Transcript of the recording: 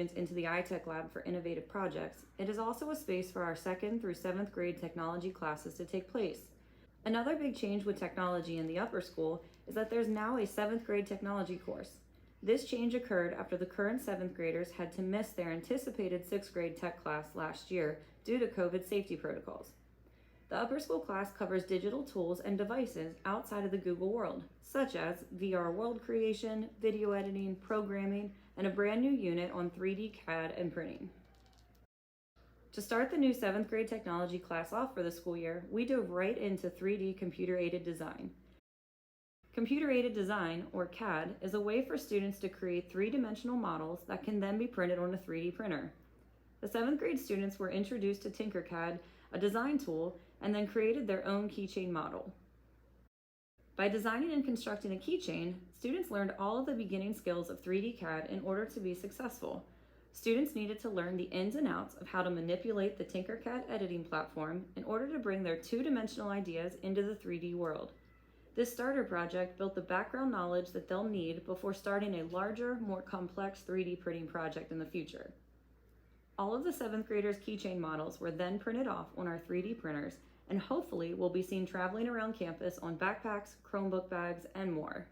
students into the iTech lab for innovative projects, it is also a space for our 2nd through 7th grade technology classes to take place. Another big change with technology in the upper school is that there's now a 7th grade technology course. This change occurred after the current 7th graders had to miss their anticipated 6th grade tech class last year due to COVID safety protocols. The upper school class covers digital tools and devices outside of the Google world, such as VR world creation, video editing, programming, and a brand new unit on 3D CAD and printing. To start the new 7th grade technology class off for the school year, we dove right into 3D computer-aided design. Computer-aided design, or CAD, is a way for students to create three-dimensional models that can then be printed on a 3D printer. The 7th grade students were introduced to Tinkercad, a design tool, and then created their own keychain model. By designing and constructing a keychain, students learned all of the beginning skills of 3D CAD in order to be successful. Students needed to learn the ins and outs of how to manipulate the Tinkercad editing platform in order to bring their two-dimensional ideas into the 3D world. This starter project built the background knowledge that they'll need before starting a larger, more complex 3D printing project in the future. All of the 7th graders' keychain models were then printed off on our 3D printers and hopefully will be seen traveling around campus on backpacks, Chromebook bags, and more.